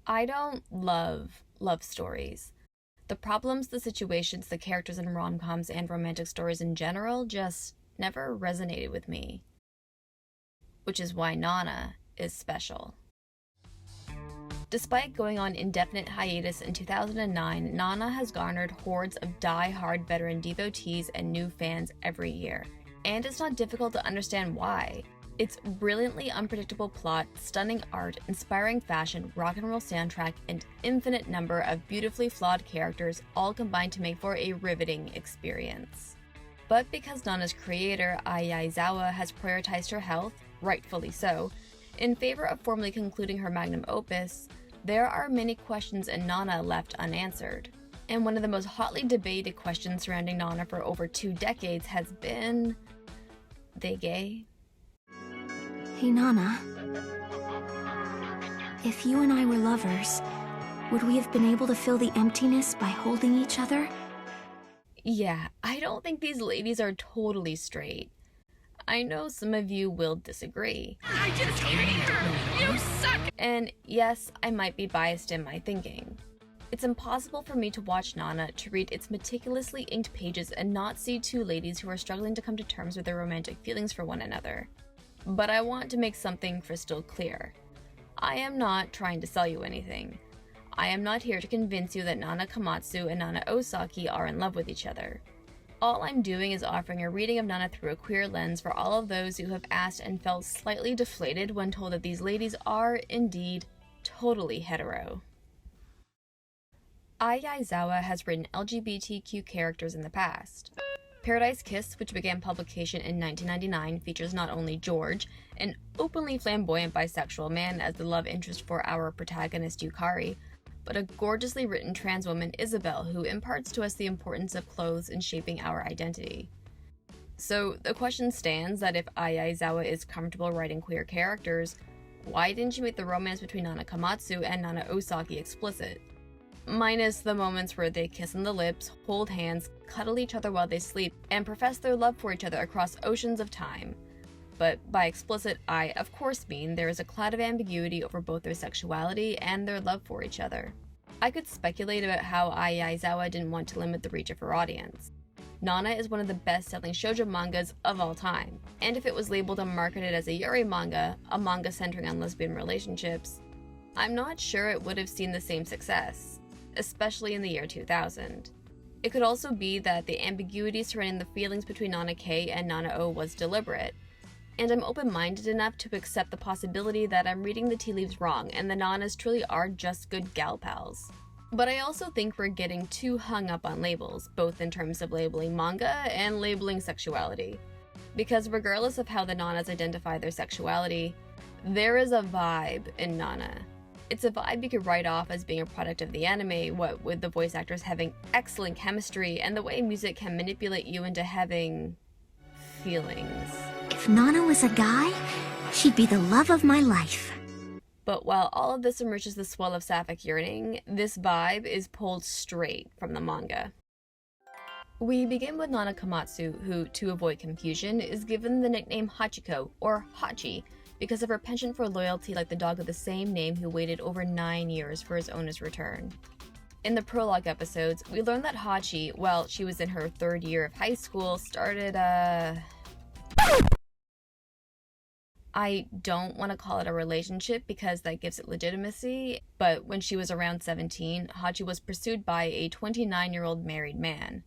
I don't love love stories. The problems, the situations, the characters in rom-coms and romantic stories in general just never resonated with me. Which is why Nana is special. Despite going on indefinite hiatus in 2009, Nana has garnered hordes of die-hard veteran devotees and new fans every year. And it's not difficult to understand why. Its brilliantly unpredictable plot, stunning art, inspiring fashion, rock and roll soundtrack, and infinite number of beautifully flawed characters all combine to make for a riveting experience. But because Nana's creator, Ai Yaezawa, has prioritized her health, rightfully so, in favor of formally concluding her magnum opus, there are many questions in Nana left unanswered. And one of the most hotly debated questions surrounding Nana for over 2 decades has been... they gay? Hey Nana, if you and I were lovers, would we have been able to fill the emptiness by holding each other? Yeah, I don't think these ladies are totally straight. I know some of you will disagree. I just hate her! You suck! And yes, I might be biased in my thinking. It's impossible for me to watch Nana, to read its meticulously inked pages and not see 2 ladies who are struggling to come to terms with their romantic feelings for one another. But I want to make something crystal clear. I am not trying to sell you anything. I am not here to convince you that Nana Komatsu and Nana Osaki are in love with each other. All I'm doing is offering a reading of Nana through a queer lens for all of those who have asked and felt slightly deflated when told that these ladies are, indeed, totally hetero. Ai Yaezawa has written LGBTQ characters in the past. Paradise Kiss, which began publication in 1999, features not only George, an openly flamboyant bisexual man as the love interest for our protagonist Yukari, but a gorgeously written trans woman, Isabel, who imparts to us the importance of clothes in shaping our identity. So the question stands that if Ai Yaezawa is comfortable writing queer characters, why didn't you make the romance between Nana Komatsu and Nana Osaki explicit? Minus the moments where they kiss on the lips, hold hands, cuddle each other while they sleep, and profess their love for each other across oceans of time. But by explicit, I of course mean there is a cloud of ambiguity over both their sexuality and their love for each other. I could speculate about how Ai Yaezawa didn't want to limit the reach of her audience. Nana is one of the best-selling shoujo mangas of all time, and if it was labeled and marketed as a yuri manga, a manga centering on lesbian relationships, I'm not sure it would have seen the same success, especially in the year 2000. It could also be that the ambiguity surrounding the feelings between Nana K and Nana O was deliberate, and I'm open-minded enough to accept the possibility that I'm reading the tea leaves wrong and the Nanas truly are just good gal pals. But I also think we're getting too hung up on labels, both in terms of labeling manga and labeling sexuality. Because regardless of how the Nanas identify their sexuality, there is a vibe in Nana. It's a vibe you could write off as being a product of the anime, what with the voice actors having excellent chemistry and the way music can manipulate you into having... feelings. If Nana was a guy, she'd be the love of my life. But while all of this emerges the swell of sapphic yearning, this vibe is pulled straight from the manga. We begin with Nana Komatsu, who, to avoid confusion, is given the nickname Hachiko, or Hachi, because of her penchant for loyalty like the dog of the same name who waited over 9 years for his owner's return. In the prologue episodes, we learn that Hachi, while she was in her 3rd year of high school, started I don't want to call it a relationship because that gives it legitimacy, but when she was around 17, Hachi was pursued by a 29-year-old married man.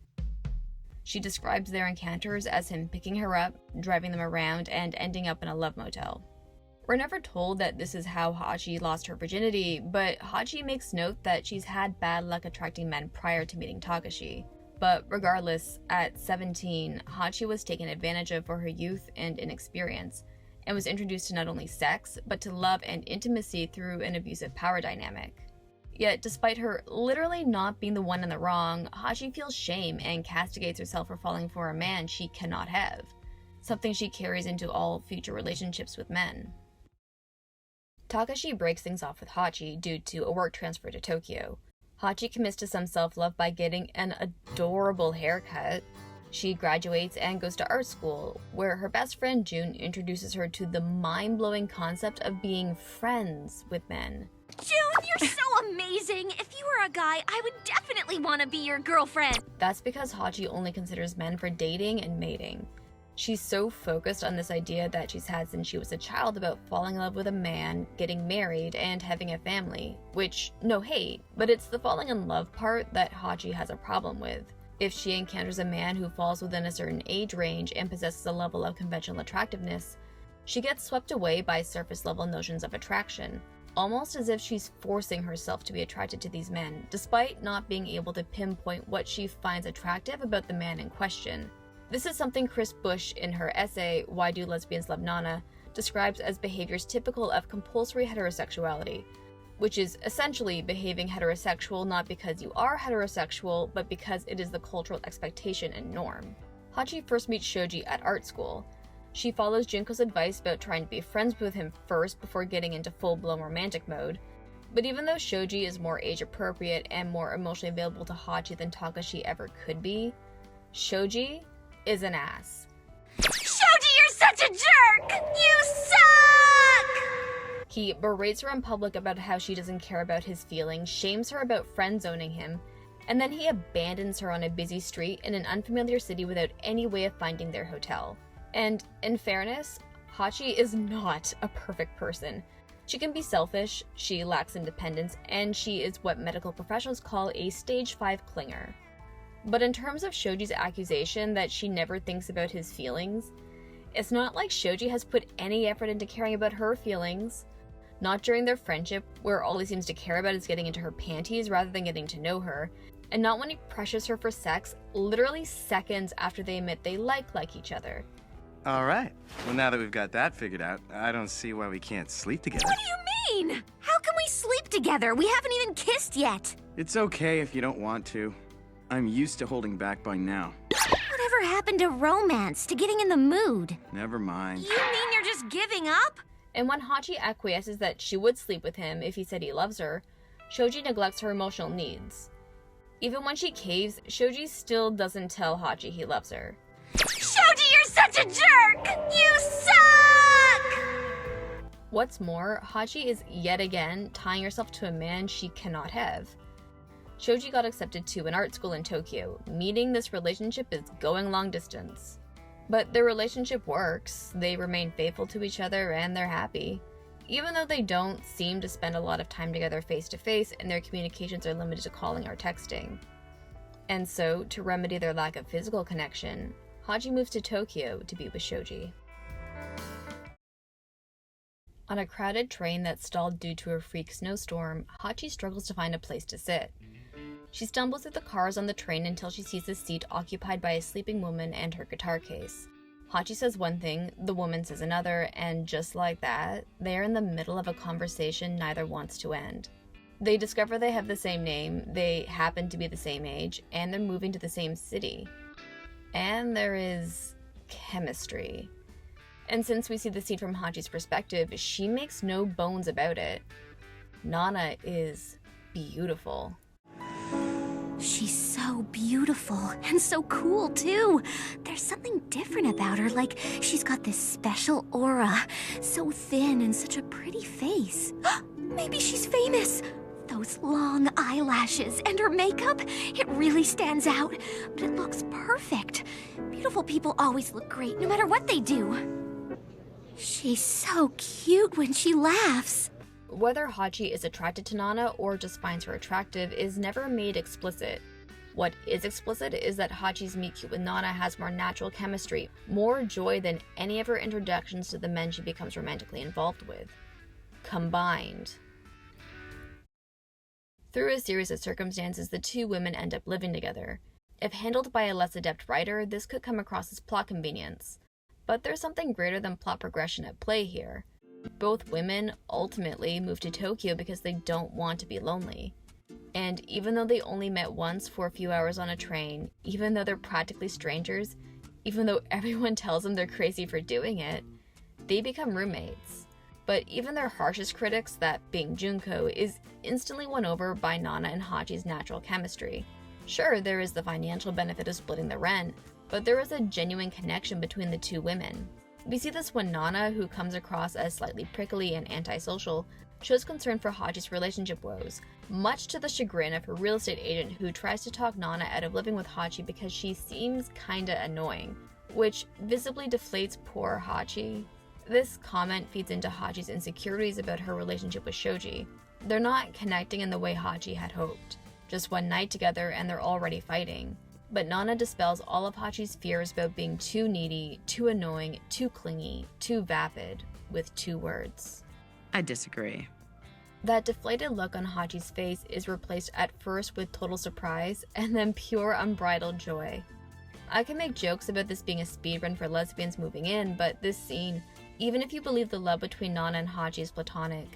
She describes their encounters as him picking her up, driving them around, and ending up in a love motel. We're never told that this is how Hachi lost her virginity, but Hachi makes note that she's had bad luck attracting men prior to meeting Takashi. But regardless, at 17, Hachi was taken advantage of for her youth and inexperience, and was introduced to not only sex, but to love and intimacy through an abusive power dynamic. Yet, despite her literally not being the one in the wrong, Hachi feels shame and castigates herself for falling for a man she cannot have, something she carries into all future relationships with men. Takashi breaks things off with Hachi due to a work transfer to Tokyo. Hachi commits to some self-love by getting an adorable haircut. She graduates and goes to art school, where her best friend June introduces her to the mind-blowing concept of being friends with men. June, you're so guy, I would definitely want to be your girlfriend. That's because Hachi only considers men for dating and mating. She's so focused on this idea that she's had since she was a child about falling in love with a man, getting married, and having a family, which, no hate, but it's the falling in love part that Hachi has a problem with. If she encounters a man who falls within a certain age range and possesses a level of conventional attractiveness, she gets swept away by surface-level notions of attraction, almost as if she's forcing herself to be attracted to these men, despite not being able to pinpoint what she finds attractive about the man in question. This is something Chris Bush, in her essay, Why Do Lesbians Love Nana, describes as behaviors typical of compulsory heterosexuality, which is essentially behaving heterosexual not because you are heterosexual, but because it is the cultural expectation and norm. Hachi first meets Shoji at art school. She follows Junko's advice about trying to be friends with him first before getting into full-blown romantic mode. But even though Shoji is more age-appropriate and more emotionally available to Hachi than Takashi ever could be, Shoji is an ass. Shoji, you're such a jerk! You suck! He berates her in public about how she doesn't care about his feelings, shames her about friend-zoning him, and then he abandons her on a busy street in an unfamiliar city without any way of finding their hotel. And, in fairness, Hachi is not a perfect person. She can be selfish, she lacks independence, and she is what medical professionals call a stage 5 clinger. But in terms of Shoji's accusation that she never thinks about his feelings, it's not like Shoji has put any effort into caring about her feelings. Not during their friendship, where all he seems to care about is getting into her panties rather than getting to know her, and not when he pressures her for sex literally seconds after they admit they like each other. Alright, well now that we've got that figured out, I don't see why we can't sleep together. What do you mean? How can we sleep together? We haven't even kissed yet. It's okay if you don't want to. I'm used to holding back by now. Whatever happened to romance, to getting in the mood? Never mind. You mean you're just giving up? And when Hachi acquiesces that she would sleep with him if he said he loves her, Shoji neglects her emotional needs. Even when she caves, Shoji still doesn't tell Hachi he loves her. Shoji, you're such a jerk! You suck! What's more, Hachi is yet again tying herself to a man she cannot have. Shoji got accepted to an art school in Tokyo, meaning this relationship is going long distance. But their relationship works, they remain faithful to each other, and they're happy. Even though they don't seem to spend a lot of time together face to face, and their communications are limited to calling or texting. And so, to remedy their lack of physical connection, Hachi moves to Tokyo to be with Shoji. On a crowded train that stalled due to a freak snowstorm, Hachi struggles to find a place to sit. She stumbles through the cars on the train until she sees a seat occupied by a sleeping woman and her guitar case. Hachi says one thing, the woman says another, and just like that, they are in the middle of a conversation neither wants to end. They discover they have the same name, they happen to be the same age, and they're moving to the same city. And there is chemistry. And since we see the scene from Hachi's perspective, she makes no bones about it. Nana is beautiful. She's so beautiful and so cool too. There's something different about her, like she's got this special aura. So thin and such a pretty face. Maybe she's famous. Those long eyelashes and her makeup, it really stands out. But it looks perfect. Beautiful people always look great no matter what they do. She's so cute when she laughs. Whether Hachi is attracted to Nana or just finds her attractive is never made explicit. What is explicit is that Hachi's meet-cute with Nana has more natural chemistry, more joy than any of her introductions to the men she becomes romantically involved with. Combined. Through a series of circumstances, the two women end up living together. If handled by a less adept writer, this could come across as plot convenience. But there's something greater than plot progression at play here. Both women ultimately move to Tokyo because they don't want to be lonely. And even though they only met once for a few hours on a train, even though they're practically strangers, even though everyone tells them they're crazy for doing it, they become roommates. But even their harshest critics, that being Junko, is instantly won over by Nana and Hachi's natural chemistry. Sure, there is the financial benefit of splitting the rent, but there is a genuine connection between the two women. We see this when Nana, who comes across as slightly prickly and antisocial, shows concern for Hachi's relationship woes, much to the chagrin of her real estate agent who tries to talk Nana out of living with Hachi because she seems kinda annoying, which visibly deflates poor Hachi. This comment feeds into Hachi's insecurities about her relationship with Shoji. They're not connecting in the way Hachi had hoped. Just one night together and they're already fighting. But Nana dispels all of Hachi's fears about being too needy, too annoying, too clingy, too vapid, with 2 words. I disagree. That deflated look on Hachi's face is replaced at first with total surprise and then pure unbridled joy. I can make jokes about this being a speedrun for lesbians moving in, but this scene, even if you believe the love between Nana and Hachi is platonic,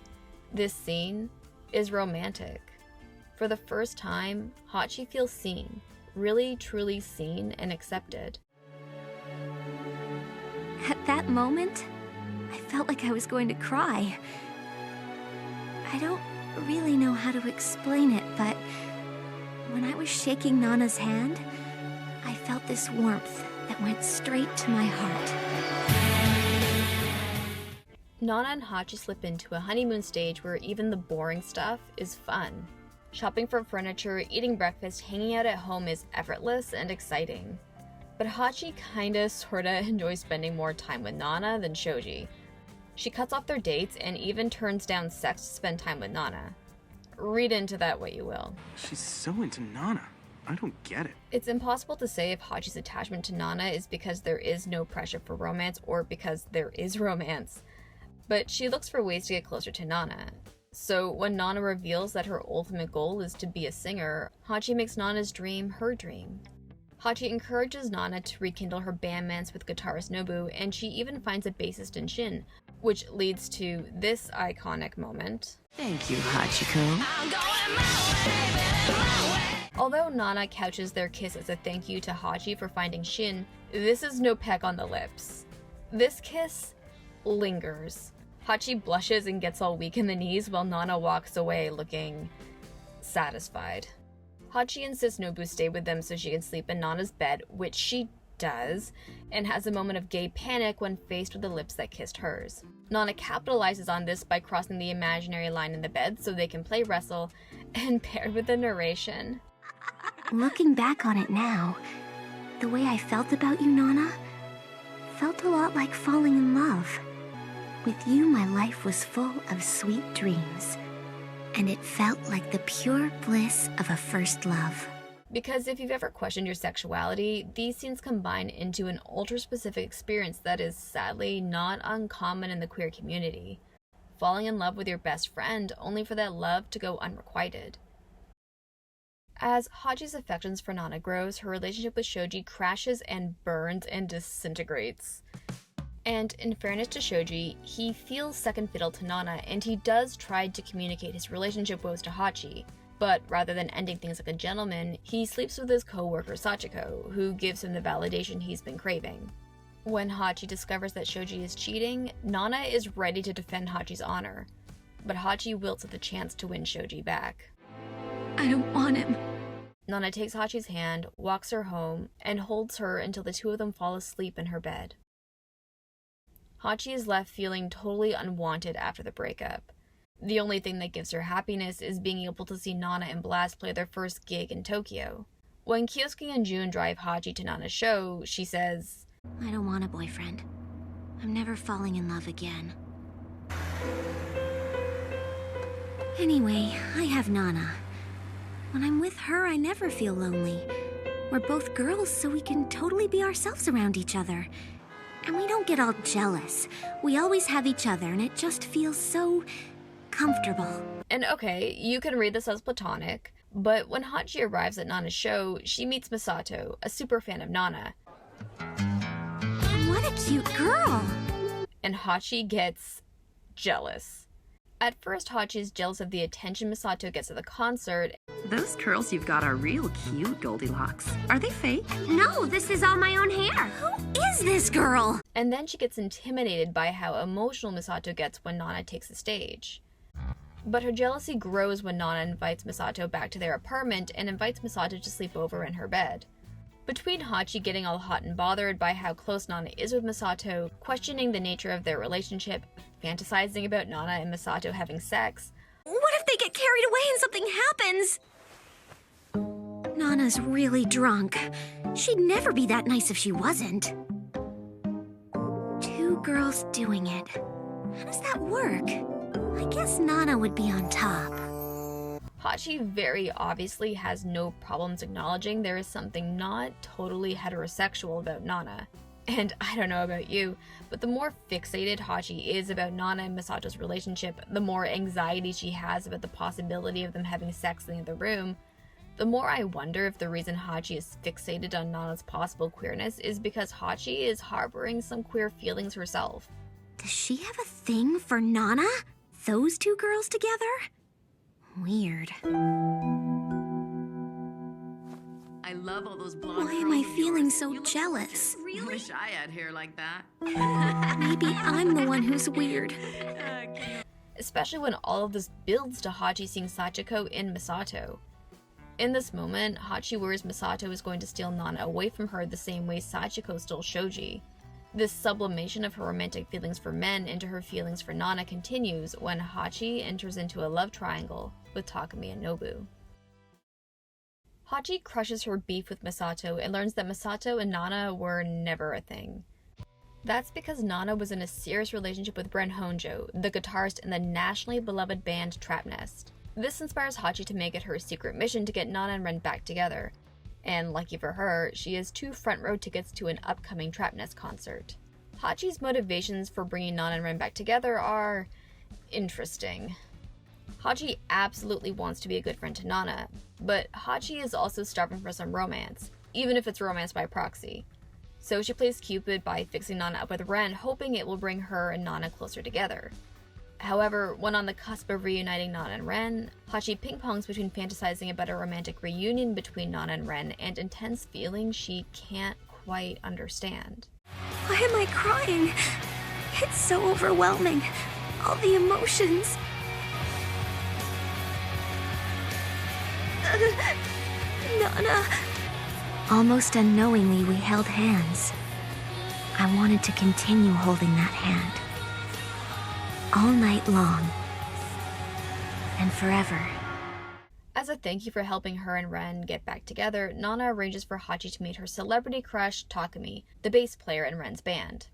this scene is romantic. For the first time, Hachi feels seen, really truly seen and accepted. At that moment, I felt like I was going to cry. I don't really know how to explain it, but when I was shaking Nana's hand, I felt this warmth that went straight to my heart. Nana and Hachi slip into a honeymoon stage where even the boring stuff is fun. Shopping for furniture, eating breakfast, hanging out at home is effortless and exciting. But Hachi kinda sorta enjoys spending more time with Nana than Shoji. She cuts off their dates and even turns down sex to spend time with Nana. Read into that what you will. She's so into Nana. I don't get it. It's impossible to say if Hachi's attachment to Nana is because there is no pressure for romance or because there is romance. But she looks for ways to get closer to Nana. So when Nana reveals that her ultimate goal is to be a singer, Hachi makes Nana's dream her dream. Hachi encourages Nana to rekindle her bandmance with guitarist Nobu, and she even finds a bassist in Shin, which leads to this iconic moment. Thank you, Hachiko. Although Nana couches their kiss as a thank you to Hachi for finding Shin, this is no peck on the lips. This kiss lingers. Hachi blushes and gets all weak in the knees while Nana walks away looking satisfied. Hachi insists Nobu stay with them so she can sleep in Nana's bed, which she does, and has a moment of gay panic when faced with the lips that kissed hers. Nana capitalizes on this by crossing the imaginary line in the bed so they can play wrestle, and paired with the narration. Looking back on it now, the way I felt about you, Nana, felt a lot like falling in love. With you, my life was full of sweet dreams, and it felt like the pure bliss of a first love. Because if you've ever questioned your sexuality, these scenes combine into an ultra-specific experience that is sadly not uncommon in the queer community. Falling in love with your best friend only for that love to go unrequited. As Hachi's affections for Nana grows, her relationship with Shoji crashes and burns and disintegrates. And in fairness to Shoji, he feels second fiddle to Nana, and he does try to communicate his relationship woes to Hachi. But rather than ending things like a gentleman, he sleeps with his co-worker Sachiko, who gives him the validation he's been craving. When Hachi discovers that Shoji is cheating, Nana is ready to defend Hachi's honor. But Hachi wilts at the chance to win Shoji back. I don't want him. Nana takes Hachi's hand, walks her home, and holds her until the two of them fall asleep in her bed. Hachi is left feeling totally unwanted after the breakup. The only thing that gives her happiness is being able to see Nana and Blast play their first gig in Tokyo. When Kyosuke and Jun drive Hachi to Nana's show, she says, I don't want a boyfriend. I'm never falling in love again. Anyway, I have Nana. When I'm with her, I never feel lonely. We're both girls, so we can totally be ourselves around each other. And we don't get all jealous. We always have each other, and it just feels so comfortable. And okay, you can read this as platonic, but when Hachi arrives at Nana's show, she meets Misato, a super fan of Nana. What a cute girl! And Hachi gets jealous. At first, Hachi is jealous of the attention Misato gets at the concert. Those curls you've got are real cute, Goldilocks. Are they fake? No, this is all my own hair. Who is this girl? And then she gets intimidated by how emotional Misato gets when Nana takes the stage. But her jealousy grows when Nana invites Misato back to their apartment and invites Misato to sleep over in her bed. Between Hachi getting all hot and bothered by how close Nana is with Misato, questioning the nature of their relationship, fantasizing about Nana and Misato having sex. What if they get carried away and something happens? Nana's really drunk. She'd never be that nice if she wasn't. Two girls doing it. How does that work? I guess Nana would be on top. Hachi very obviously has no problems acknowledging there is something not totally heterosexual about Nana. And I don't know about you, but the more fixated Hachi is about Nana and Misato's relationship, the more anxiety she has about the possibility of them having sex in the other room, the more I wonder if the reason Hachi is fixated on Nana's possible queerness is because Hachi is harboring some queer feelings herself. Does she have a thing for Nana? Those two girls together? Weird. I love all those blonde Why am I curls of feeling yours. so You look jealous? Really? Wish I had hair like that. Maybe I'm the one who's weird. Especially when all of this builds to Hachi seeing Sachiko in Misato. In this moment, Hachi worries Misato is going to steal Nana away from her the same way Sachiko stole Shoji. This sublimation of her romantic feelings for men into her feelings for Nana continues when Hachi enters into a love triangle with Takumi and Nobu. Hachi crushes her beef with Misato and learns that Misato and Nana were never a thing. That's because Nana was in a serious relationship with Bren Honjo, the guitarist in the nationally beloved band Trap Nest. This inspires Hachi to make it her secret mission to get Nana and Ren back together. And lucky for her, she has 2 front row tickets to an upcoming Trap Nest concert. Hachi's motivations for bringing Nana and Ren back together are interesting. Hachi absolutely wants to be a good friend to Nana, but Hachi is also starving for some romance, even if it's romance by proxy. So she plays Cupid by fixing Nana up with Ren, hoping it will bring her and Nana closer together. However, when on the cusp of reuniting Nana and Ren, Hachi ping-pongs between fantasizing about a romantic reunion between Nana and Ren and intense feelings she can't quite understand. Why am I crying? It's so overwhelming. All the emotions. Nana. Almost unknowingly, we held hands. I wanted to continue holding that hand. All night long. And forever. As a thank you for helping her and Ren get back together, Nana arranges for Hachi to meet her celebrity crush, Takumi, the bass player in Ren's band.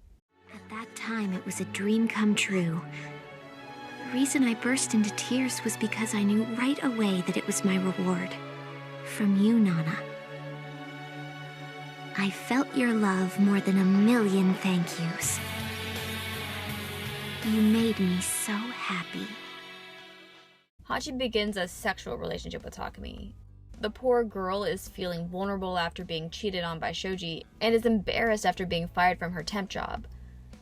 At that time, it was a dream come true. The reason I burst into tears was because I knew right away that it was my reward. From you, Nana. I felt your love more than 1,000,000 thank yous. You made me so happy. Hachi begins a sexual relationship with Takumi. The poor girl is feeling vulnerable after being cheated on by Shoji, and is embarrassed after being fired from her temp job.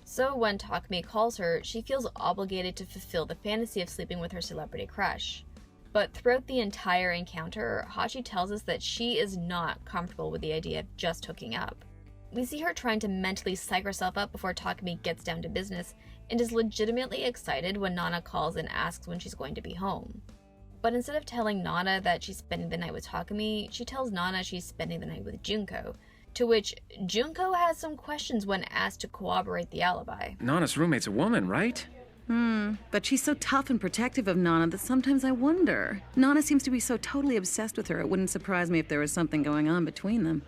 So when Takumi calls her, she feels obligated to fulfill the fantasy of sleeping with her celebrity crush. But throughout the entire encounter, Hachi tells us that she is not comfortable with the idea of just hooking up. We see her trying to mentally psych herself up before Takumi gets down to business, and is legitimately excited when Nana calls and asks when she's going to be home. But instead of telling Nana that she's spending the night with Takumi, she tells Nana she's spending the night with Junko, to which Junko has some questions when asked to corroborate the alibi. Nana's roommate's a woman, right? But she's so tough and protective of Nana that sometimes I wonder. Nana seems to be so totally obsessed with her, it wouldn't surprise me if there was something going on between them.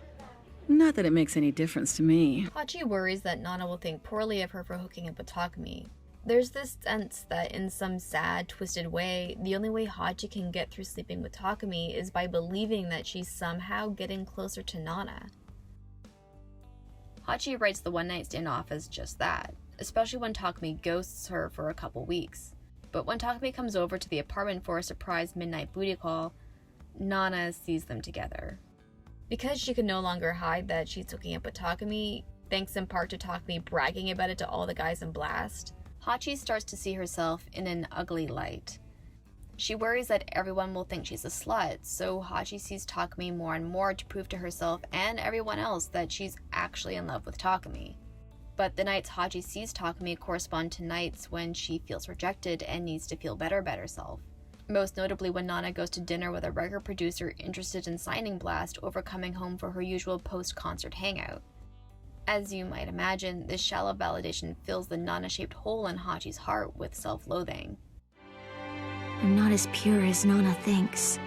Not that it makes any difference to me. Hachi worries that Nana will think poorly of her for hooking up with Takumi. There's this sense that in some sad, twisted way, the only way Hachi can get through sleeping with Takumi is by believing that she's somehow getting closer to Nana. Hachi writes the one-night stand off as just that, especially when Takumi ghosts her for a couple weeks. But when Takumi comes over to the apartment for a surprise midnight booty call, Nana sees them together. Because she can no longer hide that she's hooking up with Takumi, thanks in part to Takumi bragging about it to all the guys in Blast, Hachi starts to see herself in an ugly light. She worries that everyone will think she's a slut, so Hachi sees Takumi more and more to prove to herself and everyone else that she's actually in love with Takumi. But the nights Hachi sees Takumi correspond to nights when she feels rejected and needs to feel better about herself. most notably when Nana goes to dinner with a record producer interested in signing Blast over coming home for her usual post-concert hangout. As you might imagine, this shallow validation fills the Nana-shaped hole in Hachi's heart with self-loathing. I'm not as pure as Nana thinks.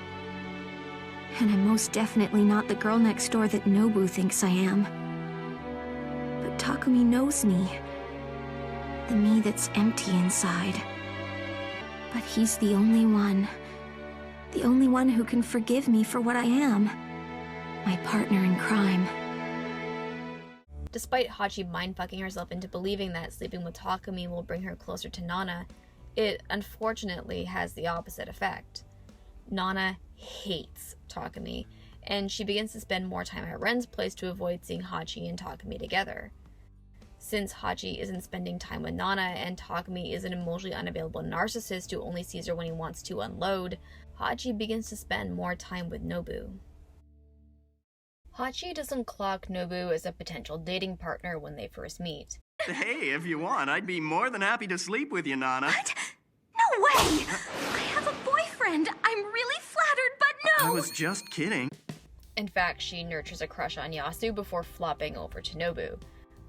And I'm most definitely not the girl next door that Nobu thinks I am. But Takumi knows me. The me that's empty inside. But he's the only one. The only one who can forgive me for what I am. My partner in crime. Despite Hachi mind-fucking herself into believing that sleeping with Takumi will bring her closer to Nana, it unfortunately has the opposite effect. Nana hates Takumi, and she begins to spend more time at Ren's place to avoid seeing Hachi and Takumi together. Since Hachi isn't spending time with Nana and Takumi is an emotionally unavailable narcissist who only sees her when he wants to unload, Hachi begins to spend more time with Nobu. Hachi doesn't clock Nobu as a potential dating partner when they first meet. Hey, if you want, I'd be more than happy to sleep with you, Nana. What? No way! I have a boyfriend! I'm really flattered, but no! I was just kidding. In fact, she nurtures a crush on Yasu before flopping over to Nobu.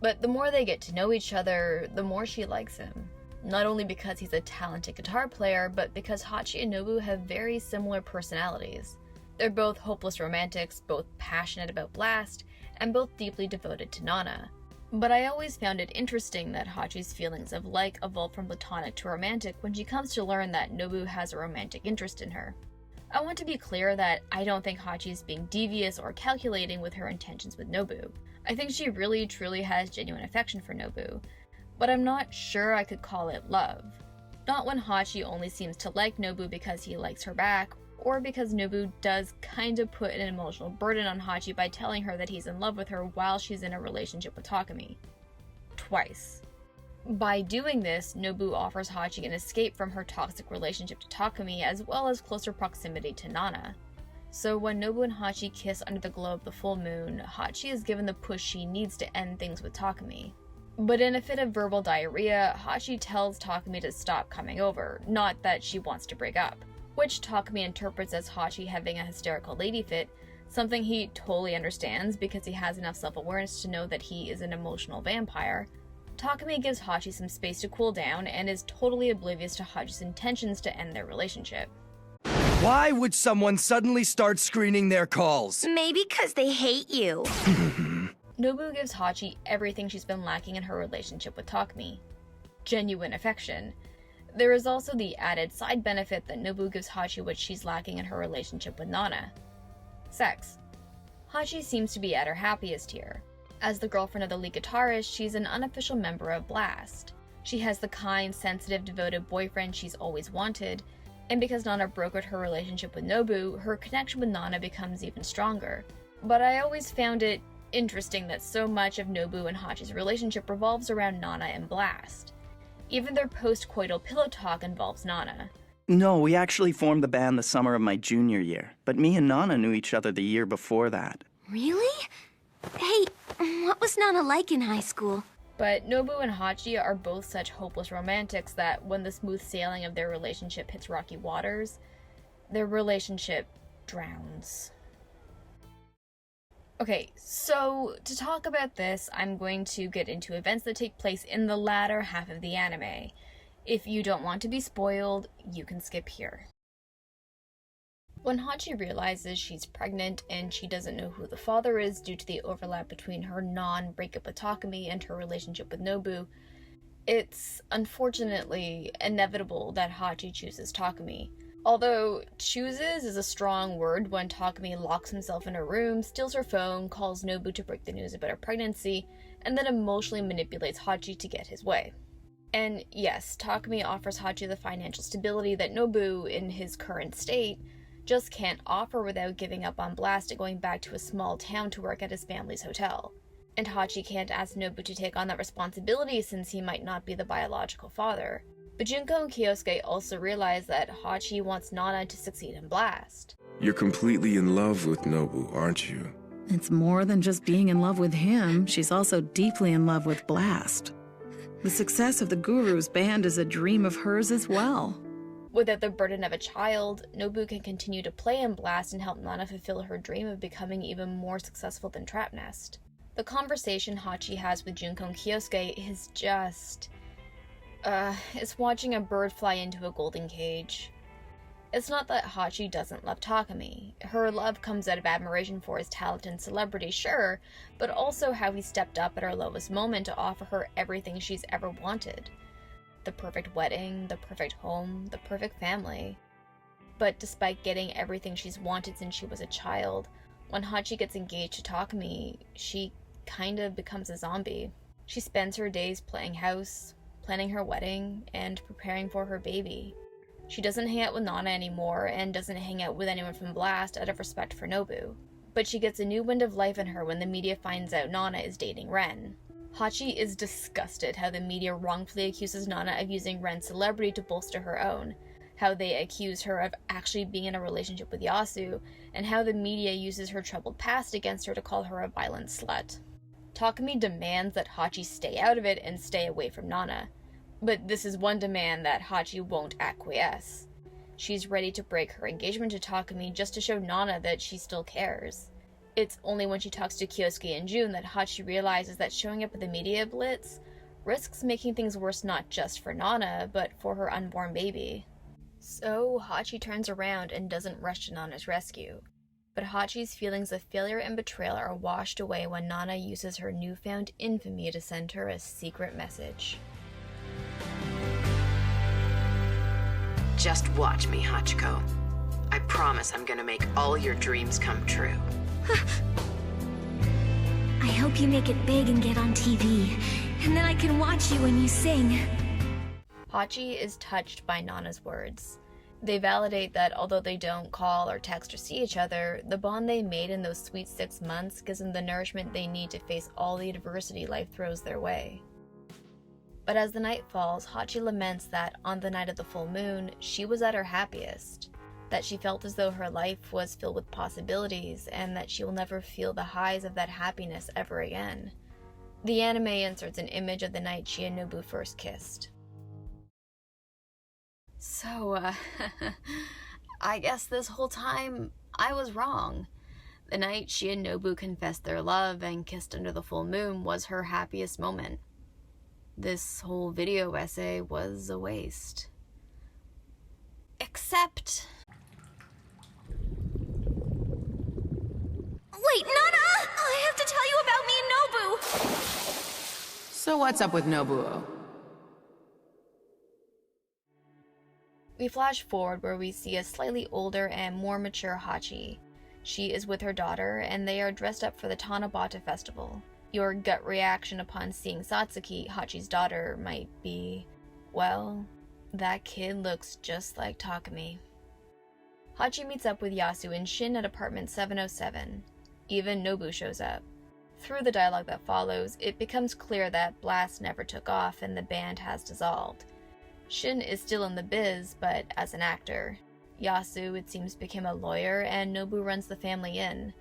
But the more they get to know each other, the more she likes him. Not only because he's a talented guitar player, but because Hachi and Nobu have very similar personalities. They're both hopeless romantics, both passionate about Blast, and both deeply devoted to Nana. But I always found it interesting that Hachi's feelings of like evolve from platonic to romantic when she comes to learn that Nobu has a romantic interest in her. I want to be clear that I don't think Hachi is being devious or calculating with her intentions with Nobu. I think she really truly has genuine affection for Nobu, but I'm not sure I could call it love. Not when Hachi only seems to like Nobu because he likes her back, or because Nobu does kind of put an emotional burden on Hachi by telling her that he's in love with her while she's in a relationship with Takumi. Twice. By doing this, Nobu offers Hachi an escape from her toxic relationship to Takumi as well as closer proximity to Nana. So when Nobu and Hachi kiss under the glow of the full moon, Hachi is given the push she needs to end things with Takumi. But in a fit of verbal diarrhea, Hachi tells Takumi to stop coming over, not that she wants to break up, which Takumi interprets as Hachi having a hysterical lady fit, something he totally understands because he has enough self-awareness to know that he is an emotional vampire. Takumi gives Hachi some space to cool down and is totally oblivious to Hachi's intentions to end their relationship. Why would someone suddenly start screening their calls? Maybe 'cause they hate you. Nobu gives Hachi everything she's been lacking in her relationship with Takumi. Genuine affection. There is also the added side benefit that Nobu gives Hachi what she's lacking in her relationship with Nana. Sex. Hachi seems to be at her happiest here. As the girlfriend of the lead guitarist, she's an unofficial member of Blast. She has the kind, sensitive, devoted boyfriend she's always wanted, and because Nana brokered her relationship with Nobu, her connection with Nana becomes even stronger. But I always found it interesting that so much of Nobu and Hachi's relationship revolves around Nana and Blast. Even their post-coital pillow talk involves Nana. No, we actually formed the band the summer of my junior year, but me and Nana knew each other the year before that. Really? Hey, what was Nana like in high school? But Nobu and Hachi are both such hopeless romantics that when the smooth sailing of their relationship hits rocky waters, their relationship drowns. Okay, so to talk about this, I'm going to get into events that take place in the latter half of the anime. If you don't want to be spoiled, you can skip here. When Hachi realizes she's pregnant and she doesn't know who the father is due to the overlap between her non-breakup with Takumi and her relationship with Nobu, it's unfortunately inevitable that Hachi chooses Takumi. Although chooses is a strong word when Takumi locks himself in a room, steals her phone, calls Nobu to break the news about her pregnancy, and then emotionally manipulates Hachi to get his way. And yes, Takumi offers Hachi the financial stability that Nobu, in his current state, just can't offer without giving up on Blast and going back to a small town to work at his family's hotel. And Hachi can't ask Nobu to take on that responsibility since he might not be the biological father. But Junko and Kyosuke also realize that Hachi wants Nana to succeed in Blast. You're completely in love with Nobu, aren't you? It's more than just being in love with him. She's also deeply in love with Blast. The success of the Guru's band is a dream of hers as well. Without the burden of a child, Nobu can continue to play in Blast and help Nana fulfill her dream of becoming even more successful than Trap Nest. The conversation Hachi has with Junko and Kyosuke is just... it's watching a bird fly into a golden cage. It's not that Hachi doesn't love Takumi. Her love comes out of admiration for his talent and celebrity, sure, but also how he stepped up at her lowest moment to offer her everything she's ever wanted. The perfect wedding, the perfect home, the perfect family. But despite getting everything she's wanted since she was a child, when Hachi gets engaged to Takumi, she kind of becomes a zombie. She spends her days playing house, planning her wedding, and preparing for her baby. She doesn't hang out with Nana anymore, and doesn't hang out with anyone from Blast out of respect for Nobu. But she gets a new wind of life in her when the media finds out Nana is dating Ren. Hachi is disgusted how the media wrongfully accuses Nana of using Ren's celebrity to bolster her own, how they accuse her of actually being in a relationship with Yasu, and how the media uses her troubled past against her to call her a violent slut. Takumi demands that Hachi stay out of it and stay away from Nana. But this is one demand that Hachi won't acquiesce. She's ready to break her engagement to Takumi just to show Nana that she still cares. It's only when she talks to Kyosuke in June that Hachi realizes that showing up at the media blitz risks making things worse not just for Nana, but for her unborn baby. So Hachi turns around and doesn't rush to Nana's rescue. But Hachi's feelings of failure and betrayal are washed away when Nana uses her newfound infamy to send her a secret message. Just watch me, Hachiko. I promise I'm gonna make all your dreams come true. I hope you make it big and get on TV, and then I can watch you when you sing. Hachi is touched by Nana's words. They validate that although they don't call or text or see each other, the bond they made in those sweet 6 months gives them the nourishment they need to face all the adversity life throws their way. But as the night falls, Hachi laments that on the night of the full moon, she was at her happiest, that she felt as though her life was filled with possibilities, and that she will never feel the highs of that happiness ever again. The anime inserts an image of the night she and Nobu first kissed. So, I guess this whole time, I was wrong. The night she and Nobu confessed their love and kissed under the full moon was her happiest moment. This whole video essay was a waste. Except... Wait, Nana! I have to tell you about me and Nobu! So what's up with Nobuo? We flash forward where we see a slightly older and more mature Hachi. She is with her daughter, and they are dressed up for the Tanabata festival. Your gut reaction upon seeing Satsuki, Hachi's daughter, might be, well, that kid looks just like Takumi. Hachi meets up with Yasu and Shin at apartment 707. Even Nobu shows up. Through the dialogue that follows, it becomes clear that Blast never took off and the band has dissolved. Shin is still in the biz, but as an actor. Yasu, it seems, became a lawyer, and Nobu runs the family inn.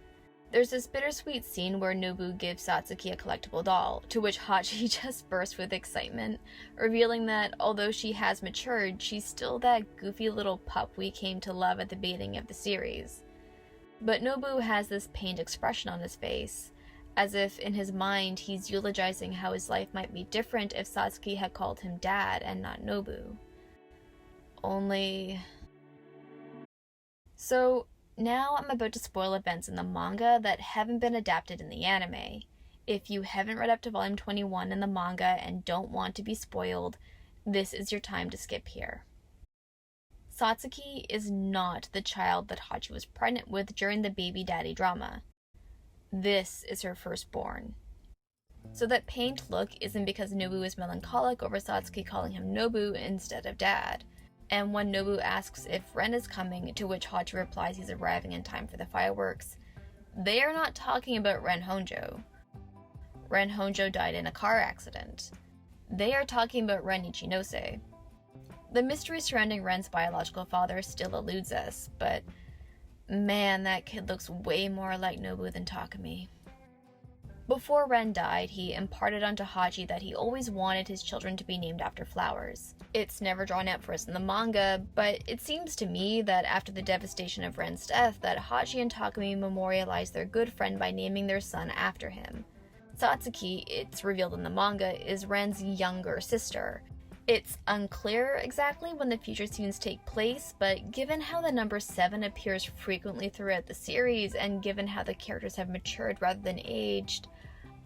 There's this bittersweet scene where Nobu gives Satsuki a collectible doll, to which Hachi just bursts with excitement, revealing that although she has matured, she's still that goofy little pup we came to love at the beginning of the series. But Nobu has this pained expression on his face, as if in his mind he's eulogizing how his life might be different if Satsuki had called him Dad and not Nobu. Only... So, now I'm about to spoil events in the manga that haven't been adapted in the anime. If you haven't read up to volume 21 in the manga and don't want to be spoiled, this is your time to skip here. Satsuki is not the child that Hachi was pregnant with during the baby daddy drama. This is her firstborn. So that pained look isn't because Nobu is melancholic over Satsuki calling him Nobu instead of Dad. And when Nobu asks if Ren is coming, to which Hachi replies he's arriving in time for the fireworks, they are not talking about Ren Honjo. Ren Honjo died in a car accident. They are talking about Ren Ichinose. The mystery surrounding Ren's biological father still eludes us, but man, that kid looks way more like Nobu than Takumi. Before Ren died, he imparted onto Hachi that he always wanted his children to be named after flowers. It's never drawn out for us in the manga, but it seems to me that after the devastation of Ren's death, that Hachi and Takumi memorialized their good friend by naming their son after him. Satsuki, it's revealed in the manga, is Ren's younger sister. It's unclear exactly when the future scenes take place, but given how the number 7 appears frequently throughout the series, and given how the characters have matured rather than aged,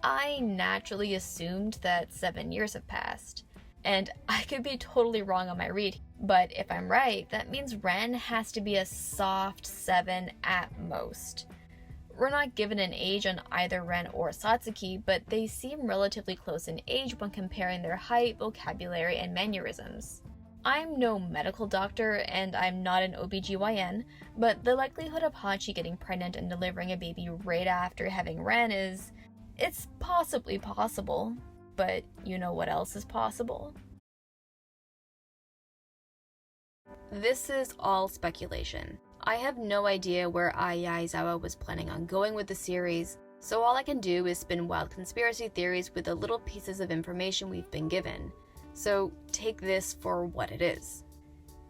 I naturally assumed that 7 years have passed. And I could be totally wrong on my read, but if I'm right, that means Ren has to be a soft 7 at most. We're not given an age on either Ren or Satsuki, but they seem relatively close in age when comparing their height, vocabulary, and mannerisms. I'm no medical doctor, and I'm not an OBGYN, but the likelihood of Hachi getting pregnant and delivering a baby right after having Ren it's possibly possible, but you know what else is possible? This is all speculation. I have no idea where Ai Yaezawa was planning on going with the series, so all I can do is spin wild conspiracy theories with the little pieces of information we've been given. So take this for what it is.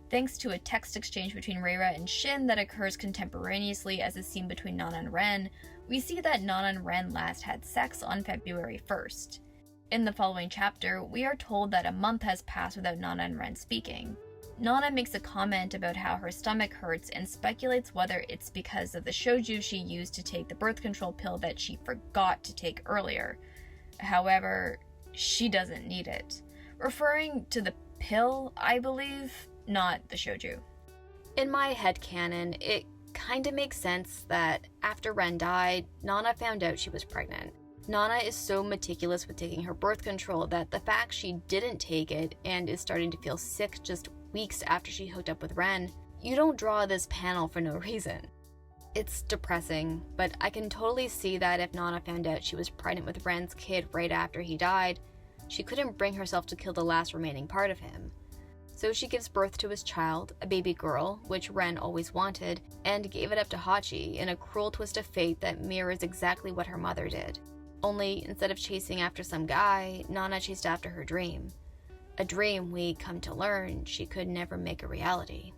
Thanks to a text exchange between Reira and Shin that occurs contemporaneously as a scene between Nana and Ren, we see that Nana and Ren last had sex on February 1st. In the following chapter, we are told that a month has passed without Nana and Ren speaking. Nana makes a comment about how her stomach hurts and speculates whether it's because of the shoju she used to take the birth control pill that she forgot to take earlier. However, she doesn't need it. Referring to the pill, I believe, not the shoju. In my headcanon, it kinda makes sense that after Ren died, Nana found out she was pregnant. Nana is so meticulous with taking her birth control that the fact she didn't take it and is starting to feel sick just weeks after she hooked up with Ren, you don't draw this panel for no reason. It's depressing, but I can totally see that if Nana found out she was pregnant with Ren's kid right after he died, she couldn't bring herself to kill the last remaining part of him. So she gives birth to his child, a baby girl, which Ren always wanted, and gave it up to Hachi in a cruel twist of fate that mirrors exactly what her mother did. Only, instead of chasing after some guy, Nana chased after her dream. A dream we come to learn she could never make a reality.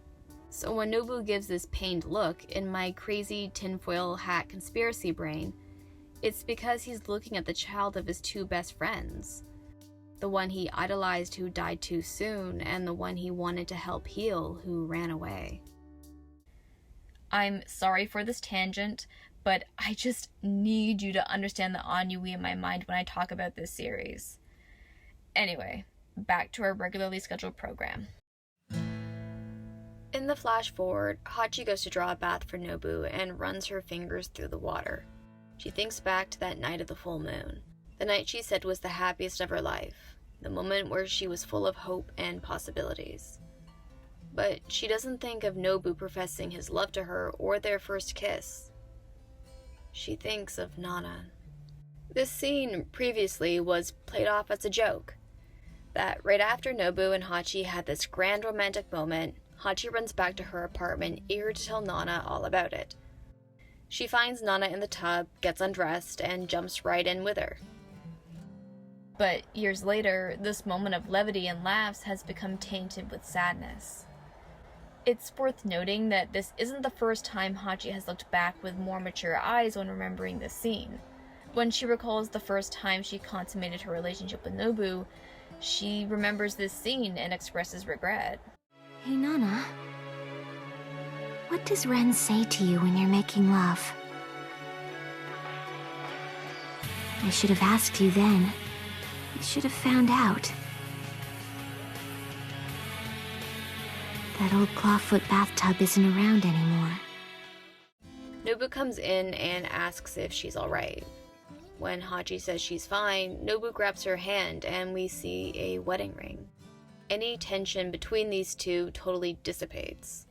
So when Nobu gives this pained look, in my crazy tinfoil hat conspiracy brain, it's because he's looking at the child of his 2 best friends. The one he idolized who died too soon, and the one he wanted to help heal who ran away. I'm sorry for this tangent, but I just need you to understand the ennui in my mind when I talk about this series. Anyway, back to our regularly scheduled program. In the flash forward, Hachi goes to draw a bath for Nobu and runs her fingers through the water. She thinks back to that night of the full moon, the night she said was the happiest of her life, the moment where she was full of hope and possibilities. But she doesn't think of Nobu professing his love to her or their first kiss. She thinks of Nana. This scene previously was played off as a joke. That right after Nobu and Hachi had this grand romantic moment, Hachi runs back to her apartment, eager to tell Nana all about it. She finds Nana in the tub, gets undressed, and jumps right in with her. But years later, this moment of levity and laughs has become tainted with sadness. It's worth noting that this isn't the first time Hachi has looked back with more mature eyes when remembering this scene. When she recalls the first time she consummated her relationship with Nobu, she remembers this scene and expresses regret. Hey, Nana. What does Ren say to you when you're making love? I should have asked you then. I should have found out. That old clawfoot bathtub isn't around anymore. Nobu comes in and asks if she's alright. When Hachi says she's fine, Nobu grabs her hand and we see a wedding ring. Any tension between these two totally dissipates.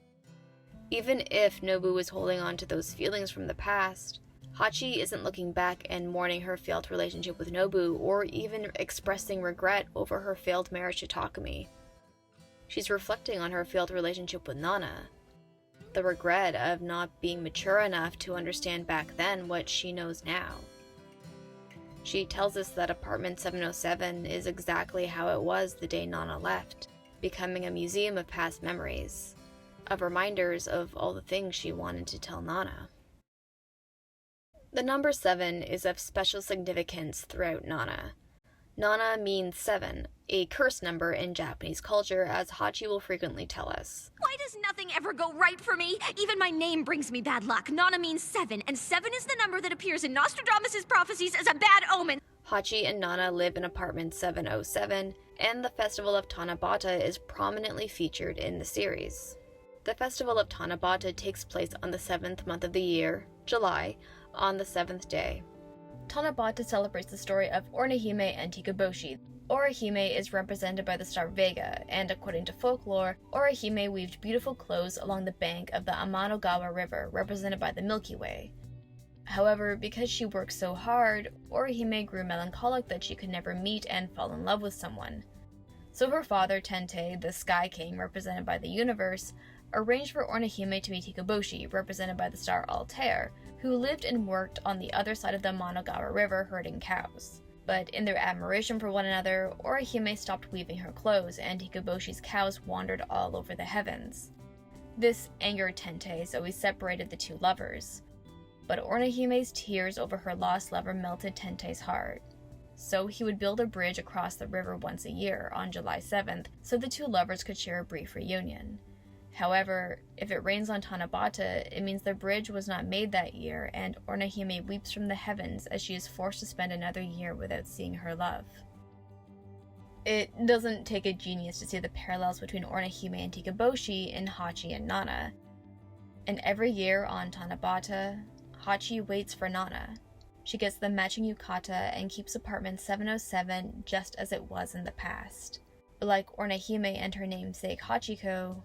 Even if Nobu is holding on to those feelings from the past, Hachi isn't looking back and mourning her failed relationship with Nobu or even expressing regret over her failed marriage to Takumi. She's reflecting on her failed relationship with Nana, the regret of not being mature enough to understand back then what she knows now. She tells us that apartment 707 is exactly how it was the day Nana left, becoming a museum of past memories, of reminders of all the things she wanted to tell Nana. The number 7 is of special significance throughout Nana. Nana means 7, a curse number in Japanese culture, as Hachi will frequently tell us. Why does nothing ever go right for me? Even my name brings me bad luck. Nana means 7, and 7 is the number that appears in Nostradamus' prophecies as a bad omen. Hachi and Nana live in apartment 707, and the Festival of Tanabata is prominently featured in the series. The Festival of Tanabata takes place on the 7th month of the year, July, on the 7th day. Tanabata celebrates the story of Orihime and Tikaboshi. Orihime is represented by the star Vega, and according to folklore, Orihime weaved beautiful clothes along the bank of the Amanogawa River, represented by the Milky Way. However, because she worked so hard, Orihime grew melancholic that she could never meet and fall in love with someone. So her father, Tente, the Sky King, represented by the universe, arranged for Orihime to meet Tikaboshi, represented by the star Altair, who lived and worked on the other side of the Amanogawa River herding cows. But in their admiration for one another, Orihime stopped weaving her clothes, and Tikaboshi's cows wandered all over the heavens. This angered Tente, so he separated the two lovers. But Orihime's tears over her lost lover melted Tente's heart. So he would build a bridge across the river once a year, on July 7th, so the two lovers could share a brief reunion. However, if it rains on Tanabata, it means the bridge was not made that year, and Orihime weeps from the heavens as she is forced to spend another year without seeing her love. It doesn't take a genius to see the parallels between Orihime and Tikaboshi in Hachi and Nana. And every year on Tanabata, Hachi waits for Nana. She gets the matching yukata and keeps apartment 707 just as it was in the past. Like Orihime and her namesake Hachiko,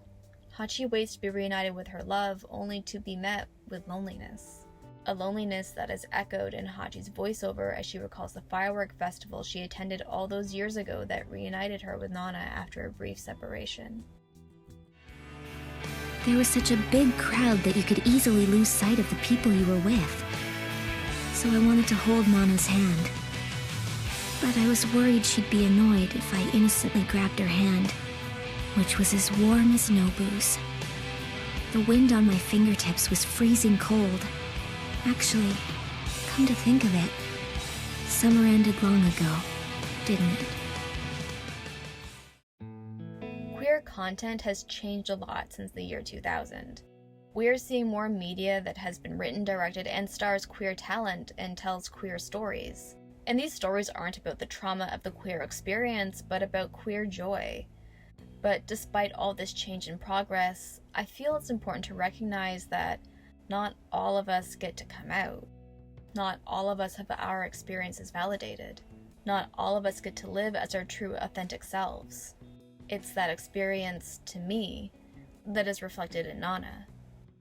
Hachi waits to be reunited with her love, only to be met with loneliness. A loneliness that is echoed in Hachi's voiceover as she recalls the firework festival she attended all those years ago that reunited her with Nana after a brief separation. There was such a big crowd that you could easily lose sight of the people you were with. So I wanted to hold Nana's hand. But I was worried she'd be annoyed if I innocently grabbed her hand, which was as warm as Nobu's. The wind on my fingertips was freezing cold. Actually, come to think of it, summer ended long ago, didn't it? Queer content has changed a lot since the year 2000. We're seeing more media that has been written, directed, and stars queer talent and tells queer stories. And these stories aren't about the trauma of the queer experience, but about queer joy. But despite all this change and progress, I feel it's important to recognize that not all of us get to come out. Not all of us have our experiences validated. Not all of us get to live as our true, authentic selves. It's that experience, to me, that is reflected in Nana.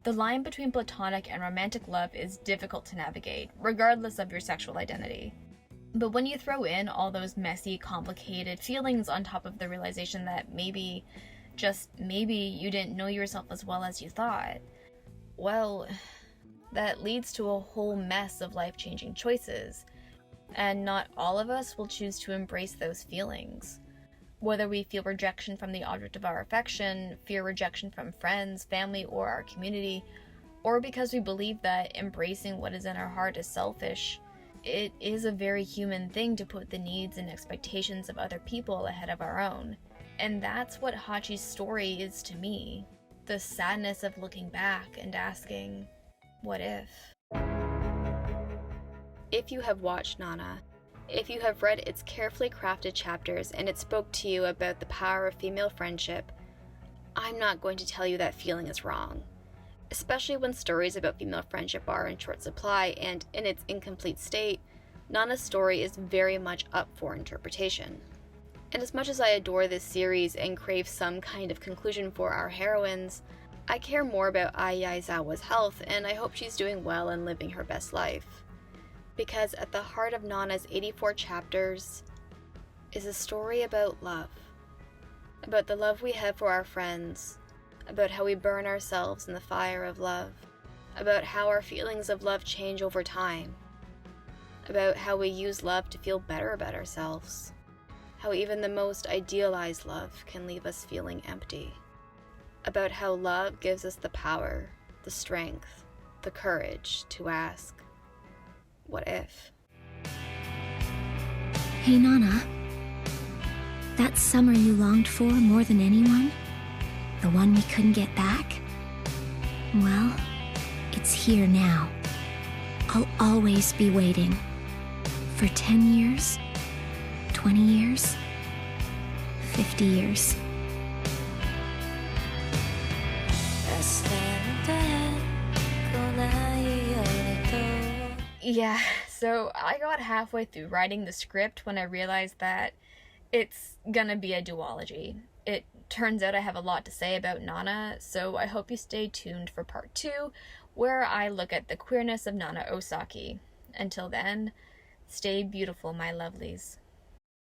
The line between platonic and romantic love is difficult to navigate, regardless of your sexual identity. But when you throw in all those messy, complicated feelings on top of the realization that maybe, just maybe, you didn't know yourself as well as you thought, well, that leads to a whole mess of life-changing choices. And not all of us will choose to embrace those feelings. Whether we feel rejection from the object of our affection, fear rejection from friends, family, or our community, or because we believe that embracing what is in our heart is selfish, it is a very human thing to put the needs and expectations of other people ahead of our own. And that's what Hachi's story is to me. The sadness of looking back and asking, what if? If you have watched Nana, if you have read its carefully crafted chapters and it spoke to you about the power of female friendship, I'm not going to tell you that feeling is wrong. Especially when stories about female friendship are in short supply and in its incomplete state, Nana's story is very much up for interpretation. And as much as I adore this series and crave some kind of conclusion for our heroines, I care more about Ai Yaezawa's health, and I hope she's doing well and living her best life. Because at the heart of Nana's 84 chapters is a story about love. About the love we have for our friends, about how we burn ourselves in the fire of love, about how our feelings of love change over time, about how we use love to feel better about ourselves, how even the most idealized love can leave us feeling empty, about how love gives us the power, the strength, the courage to ask, what if? Hey, Nana. That summer you longed for more than anyone? The one we couldn't get back? Well, it's here now. I'll always be waiting. For 10 years, 20 years, 50 years. Yeah, so I got halfway through writing the script when I realized that it's gonna be a duology. It turns out I have a lot to say about Nana, so I hope you stay tuned for part 2, where I look at the queerness of Nana Osaki. Until then, stay beautiful, my lovelies.